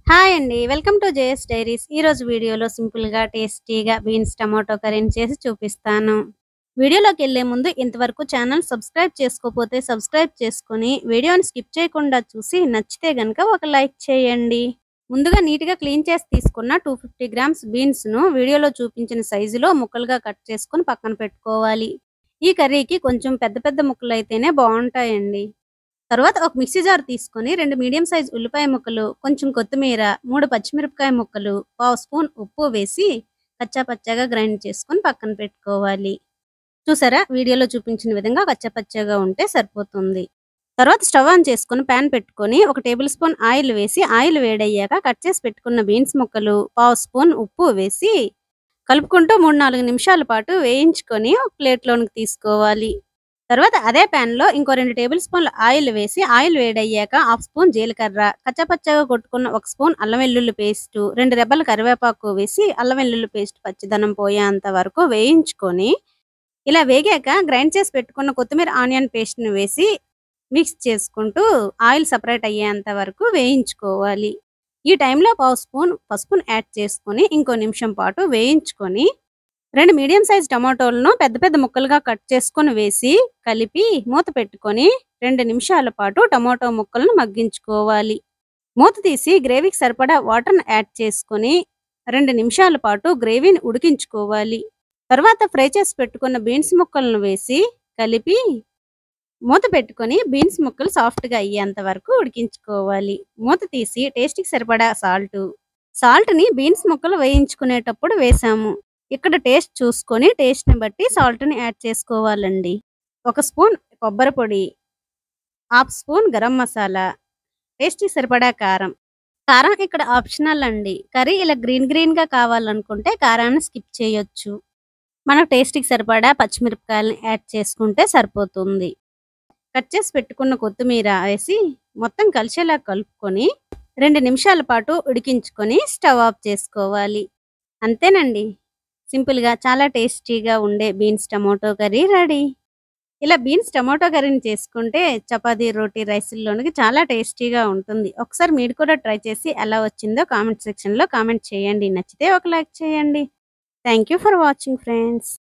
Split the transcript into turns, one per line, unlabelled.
Hi అండి. Welcome to JS diaries. ఈరోజు వీడియోలో సింపుల్‌గా, టేస్టీగా బీన్స్ టమాటో కర్రీని చేసి చూపిస్తాను. వీడియోలోకెళ్ళే ముందు ఇంతవరకు ఛానల్ సబ్స్క్రైబ్ చేసుకోకపోతే సబ్స్క్రైబ్ చేసుకొని, వీడియోని స్కిప్ చేయకుండా చూసి నచ్చితే గనక ఒక లైక్ చేయండి. ముందుగా నీట్‌గా క్లీన్ చేసి తీసుకున్న 250 గ్రామ్స్ బీన్స్‌ను వీడియోలో చూపించిన సైజులో ముక్కలుగా కట్ చేసుకొని పక్కన పెట్టుకోవాలి. ఈ కర్రీకి కొంచెం పెద్ద పెద్ద ముక్కలైతేనే బావుంటాయండి. తర్వాత ఒక మిక్సీ జార్ తీసుకొని 2 మీడియం సైజ్ ఉల్లిపాయ ముక్కలు, కొంచెం కొత్తిమీర, 3 పచ్చిమిరపకాయ ముక్కలు, పావు స్పూన్ ఉప్పు వేసి కచ్చా పచ్చాగా గ్రైండ్ చేసుకొని పక్కన పెట్టుకోవాలి. చూసారా, వీడియోలో చూపించిన విధంగా కచ్చా పచ్చాగా ఉంటే సరిపోతుంది. తర్వాత స్టవ్ ఆన్ చేసుకొని పాన్ పెట్టుకొని 1 టేబుల్ స్పూన్ ఆయిల్ వేసి ఆయిల్ వేడయ్యాక కట్ చేసి పెట్టుకున్న బీన్స్ ముక్కలు, పావు స్పూన్ ఉప్పు వేసి కలుపుకుంటూ 3-4 నిమిషాల పాటు వేయించుకొని ఒక ప్లేట్లోనికి తీసుకోవాలి. తర్వాత అదే ప్యాన్‌లో ఇంకో 2 టేబుల్ స్పూన్ల ఆయిల్ వేసి ఆయిల్ వేడయ్యాక హాఫ్ స్పూన్ జీలకర్ర, కచ్చాపచ్చాగా కొట్టుకున్న 1 స్పూన్ అల్లం వెల్లుల్లి పేస్టు, 2 రెబ్బల కరివేపాకు వేసి అల్లం వెల్లుల్లి పేస్ట్ పచ్చిదనం పోయేంత వరకు వేయించుకొని, ఇలా వేగాక గ్రైండ్ చేసి పెట్టుకున్న కొత్తిమీర ఆనియన్ పేస్ట్‌ని వేసి మిక్స్ చేసుకుంటూ ఆయిల్ సెపరేట్ అయ్యేంత వరకు వేయించుకోవాలి. ఈ టైంలో పావు స్పూన్ పసుపును యాడ్ చేసుకొని ఇంకో నిమిషం పాటు వేయించుకొని 2 మీడియం సైజ్ టమాటోలను పెద్ద పెద్ద ముక్కలుగా కట్ చేసుకొని వేసి కలిపి మూత పెట్టుకొని 2 నిమిషాల పాటు టమాటో ముక్కలను మగ్గించుకోవాలి. మూత తీసి గ్రేవీకి సరిపడా వాటర్‌ని యాడ్ చేసుకొని 2 నిమిషాల పాటు గ్రేవీని ఉడికించుకోవాలి. తర్వాత ఫ్రై చేసి పెట్టుకున్న బీన్స్ ముక్కలను వేసి కలిపి మూత పెట్టుకొని బీన్స్ ముక్కలు సాఫ్ట్‌గా అయ్యేంత వరకు ఉడికించుకోవాలి. మూత తీసి టేస్ట్‌కి సరిపడా సాల్ట్‌ని బీన్స్ ముక్కలు వేయించుకునేటప్పుడు వేసాము. ఇక్కడ టేస్ట్ చూసుకొని టేస్ట్‌ని బట్టి సాల్ట్‌ని యాడ్ చేసుకోవాలండి. 1 స్పూన్ కొబ్బరి పొడి, హాఫ్ స్పూన్ గరం మసాలా, టేస్ట్‌కి సరిపడా కారం. కారం ఇక్కడ ఆప్షనల్ అండి. కర్రీ ఇలా గ్రీన్‌గా కావాలనుకుంటే కారాన్ని స్కిప్ చేయొచ్చు. మన టేస్ట్‌కి సరిపడా పచ్చిమిరపకాయలను యాడ్ చేసుకుంటే సరిపోతుంది. కట్ చేసి పెట్టుకున్న కొత్తిమీర వేసి మొత్తం కలిసేలా కలుపుకొని 2 నిమిషాల పాటు ఉడికించుకొని స్టవ్ ఆఫ్ చేసుకోవాలి. అంతేనండి. సింపుల్‌గా చాలా టేస్టీగా ఉండే బీన్స్ టమాటో కర్రీ రెడీ. ఇలా బీన్స్ టమాటో కర్రీని చేసుకుంటే చపాతీ, రోటీ, రైసుల్లోనికి చాలా టేస్టీగా ఉంటుంది. ఒకసారి మీరు కూడా ట్రై చేసి ఎలా వచ్చిందో కామెంట్ సెక్షన్‌లో కామెంట్ చేయండి. నచ్చితే ఒక లైక్ చేయండి. Thank you for watching friends.